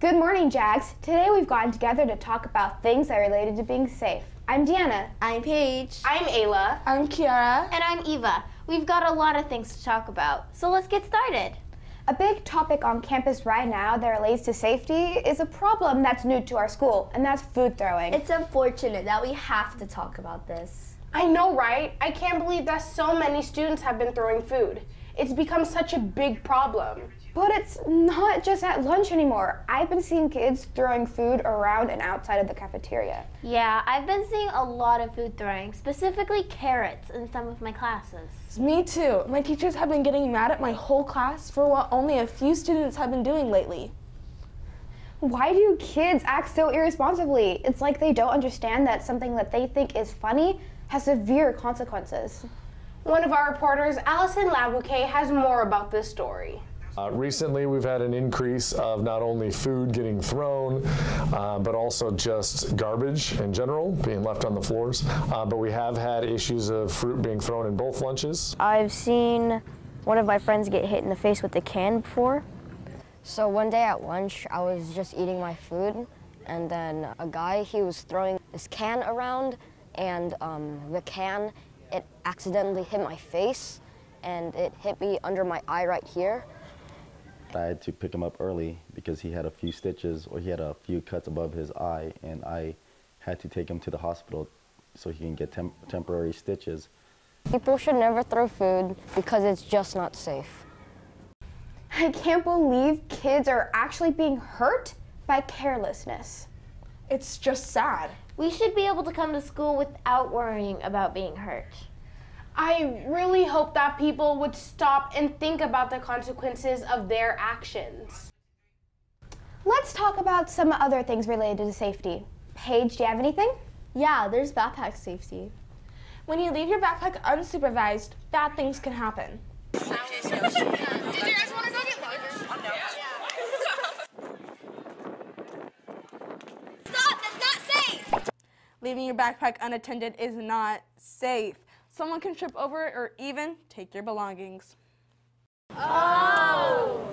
Good morning, Jags. Today we've gotten together to talk about things that are related to being safe. I'm Deanna. I'm Paige. I'm Ayla. I'm Kiara. And I'm Eva. We've got a lot of things to talk about, so let's get started. A big topic on campus right now that relates to safety is a problem that's new to our school, and that's food throwing. It's unfortunate that we have to talk about this. I know, right? I can't believe that so many students have been throwing food. It's become such a big problem. But it's not just at lunch anymore. I've been seeing kids throwing food around and outside of the cafeteria. Yeah, I've been seeing a lot of food throwing, specifically carrots, in some of my classes. Me too. My teachers have been getting mad at my whole class for what only a few students have been doing lately. Why do kids act so irresponsibly? It's like they don't understand that something that they think is funny has severe consequences. One of our reporters, Allison Labouquet, has more about this story. Recently, we've had an increase of not only food getting thrown, but also just garbage in general being left on the floors. But we have had issues of fruit being thrown in both lunches. I've seen one of my friends get hit in the face with a can before. So one day at lunch, I was just eating my food, and then a guy, he was throwing this can around, and the can, it accidentally hit my face, and it hit me under my eye right here. I had to pick him up early because he had a few stitches, or he had a few cuts above his eye, and I had to take him to the hospital so he can get temporary stitches. People should never throw food because it's just not safe. I can't believe kids are actually being hurt by carelessness. It's just sad. We should be able to come to school without worrying about being hurt. I really hope that people would stop and think about the consequences of their actions. Let's talk about some other things related to safety. Paige, do you have anything? Yeah, there's backpack safety. When you leave your backpack unsupervised, bad things can happen. Did you guys want to go get lunch? Stop! That's not safe! Leaving your backpack unattended is not safe. Someone can trip over it or even take your belongings. Oh!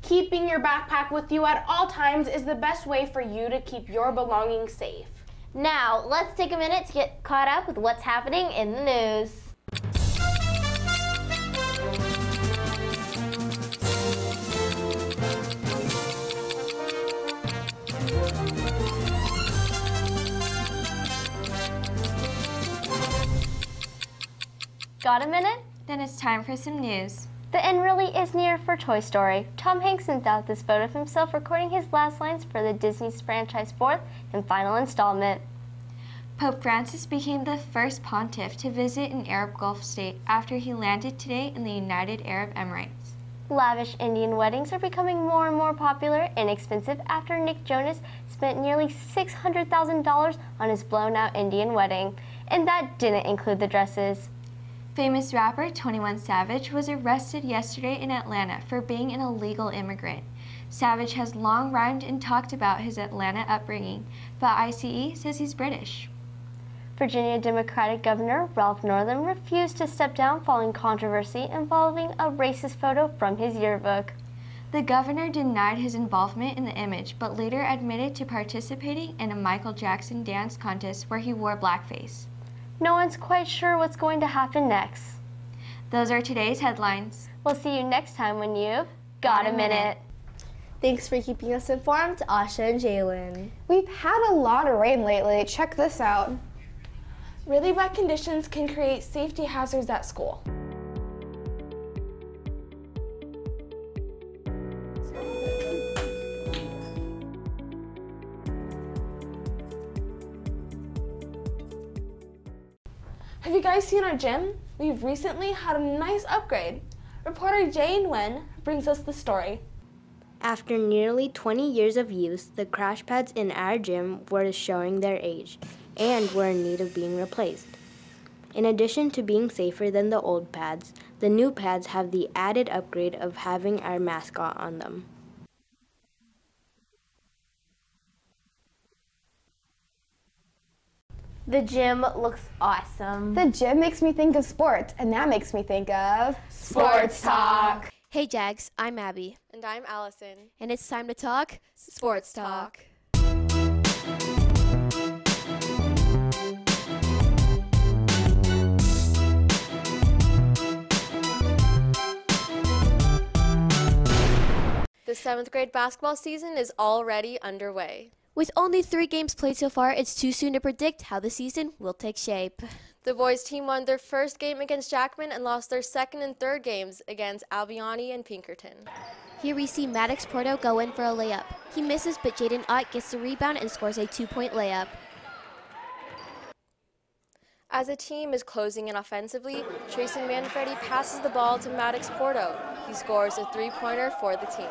Keeping your backpack with you at all times is the best way for you to keep your belongings safe. Now, let's take a minute to get caught up with what's happening in the news. Got a minute? Then it's time for some news. The end really is near for Toy Story. Tom Hanks sent out this photo of himself recording his last lines for the Disney's franchise fourth and final installment. Pope Francis became the first pontiff to visit an Arab Gulf state after he landed today in the United Arab Emirates. Lavish Indian weddings are becoming more and more popular and expensive after Nick Jonas spent nearly $600,000 on his blown-out Indian wedding. And that didn't include the dresses. Famous rapper 21 Savage was arrested yesterday in Atlanta for being an illegal immigrant. Savage has long rhymed and talked about his Atlanta upbringing, but ICE says he's British. Virginia Democratic Governor Ralph Northam refused to step down following controversy involving a racist photo from his yearbook. The governor denied his involvement in the image, but later admitted to participating in a Michael Jackson dance contest where he wore blackface. No one's quite sure what's going to happen next. Those are today's headlines. We'll see you next time when you've got a minute. Thanks for keeping us informed, Asha and Jalen. We've had a lot of rain lately. Check this out. Really wet conditions can create safety hazards at school. Have you guys seen our gym? We've recently had a nice upgrade. Reporter Jane Wen brings us the story. After nearly 20 years of use, the crash pads in our gym were showing their age and were in need of being replaced. In addition to being safer than the old pads, the new pads have the added upgrade of having our mascot on them. The gym looks awesome. The gym makes me think of sports, and that makes me think of Sports Talk. Hey Jags, I'm Abby. And I'm Allison. And it's time to talk Sports Talk. The 7th grade basketball season is already underway. With only 3 games played so far, it's too soon to predict how the season will take shape. The boys team won their first game against Jackman and lost their second and third games against Albione and Pinkerton. Here we see Maddox Porto go in for a layup. He misses, but Jaden Ott gets the rebound and scores a 2-point layup. As a team is closing in offensively, Tracy Manfredi passes the ball to Maddox Porto. He scores a 3-pointer for the team.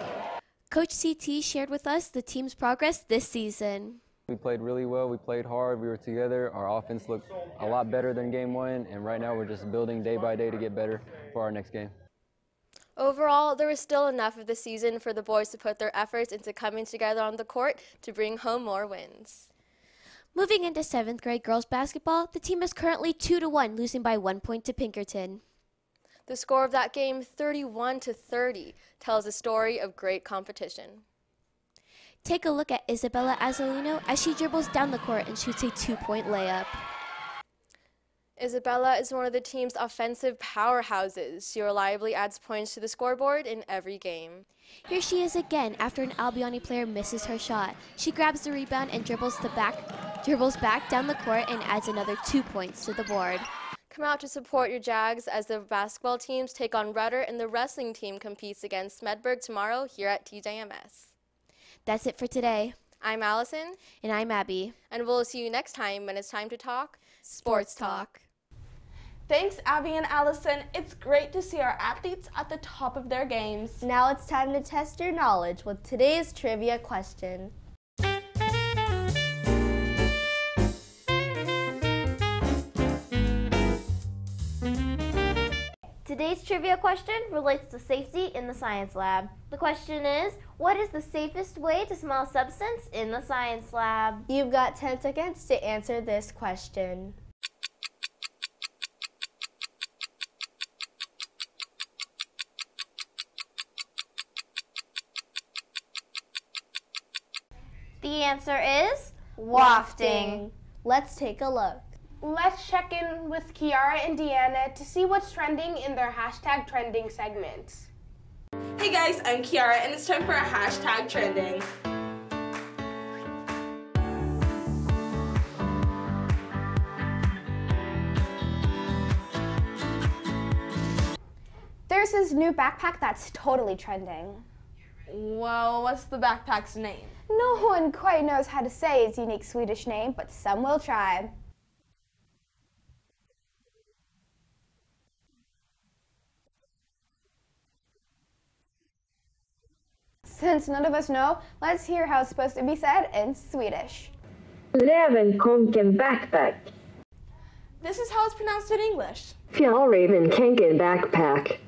Coach CT shared with us the team's progress this season. We played really well, we played hard, we were together, our offense looked a lot better than game 1, and right now we're just building day by day to get better for our next game. Overall, there is still enough of the season for the boys to put their efforts into coming together on the court to bring home more wins. Moving into 7th grade girls basketball, the team is currently 2-1, losing by 1 point to Pinkerton. The score of that game, 31-30, tells a story of great competition. Take a look at Isabella Azolino as she dribbles down the court and shoots a 2-point layup. Isabella is one of the team's offensive powerhouses. She reliably adds points to the scoreboard in every game. Here she is again after an Albione player misses her shot. She grabs the rebound and dribbles back down the court and adds another 2 points to the board. Come out to support your Jags as the basketball teams take on Rudder and the wrestling team competes against Smedberg tomorrow here at TJMS. That's it for today. I'm Allison. And I'm Abby. And we'll see you next time when it's time to talk Sports Talk. Thanks, Abby and Allison. It's great to see our athletes at the top of their games. Now it's time to test your knowledge with today's trivia question. Today's trivia question relates to safety in the science lab. The question is, what is the safest way to smell a substance in the science lab? You've got 10 seconds to answer this question. The answer is wafting. Let's take a look. Let's check in with Kiara and Deanna to see what's trending in their hashtag trending segments. Hey guys, I'm Kiara and it's time for a hashtag trending. There's this new backpack that's totally trending. Well, what's the backpack's name? No one quite knows how to say its unique Swedish name, but some will try. Since none of us know, let's hear how it's supposed to be said in Swedish. Rävenkonken backpack. This is how it's pronounced in English. Fjällrävenkonken backpack.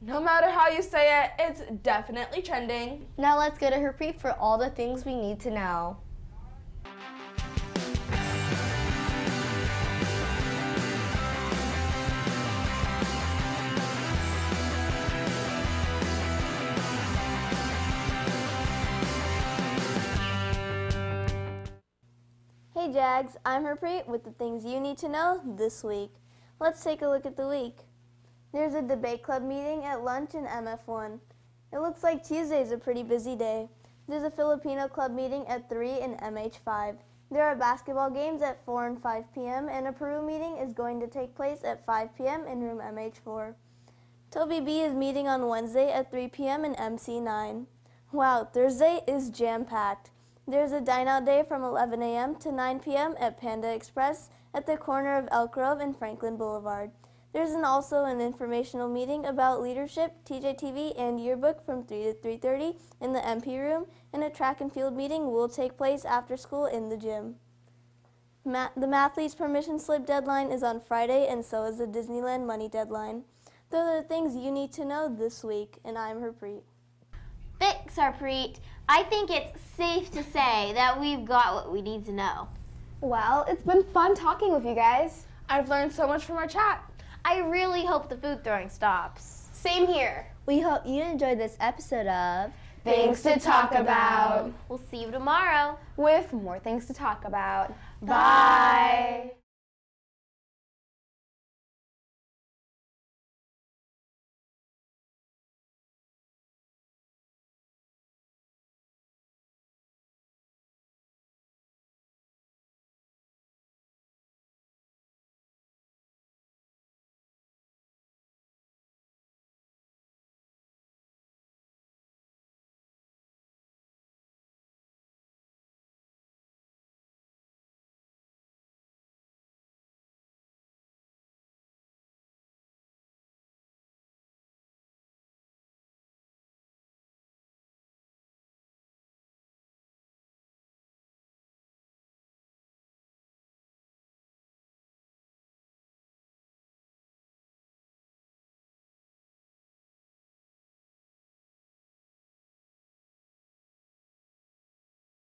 No matter how you say it, it's definitely trending. Now let's get a repeat for all the things we need to know. Hey Jags, I'm Harpreet with the things you need to know this week. Let's take a look at the week. There's a debate club meeting at lunch in MF1. It looks like Tuesday's a pretty busy day. There's a Filipino club meeting at 3 in MH5. There are basketball games at 4 and 5 p.m. and a Peru meeting is going to take place at 5 p.m. in room MH4. Toby B is meeting on Wednesday at 3 p.m. in MC9. Wow, Thursday is jam-packed. There's a dine-out day from 11 a.m. to 9 p.m. at Panda Express at the corner of Elk Grove and Franklin Boulevard. There's also an informational meeting about leadership, TJTV, and yearbook from 3 to 3:30 in the MP room, and a track and field meeting will take place after school in the gym. The Mathletes permission slip deadline is on Friday, and so is the Disneyland money deadline. Those are the things you need to know this week, and I'm Harpreet. Thanks, Harpreet. I think it's safe to say that we've got what we need to know. Well, it's been fun talking with you guys. I've learned so much from our chat. I really hope the food throwing stops. Same here. We hope you enjoyed this episode of Things to Talk About. We'll see you tomorrow With more things to talk about. Bye.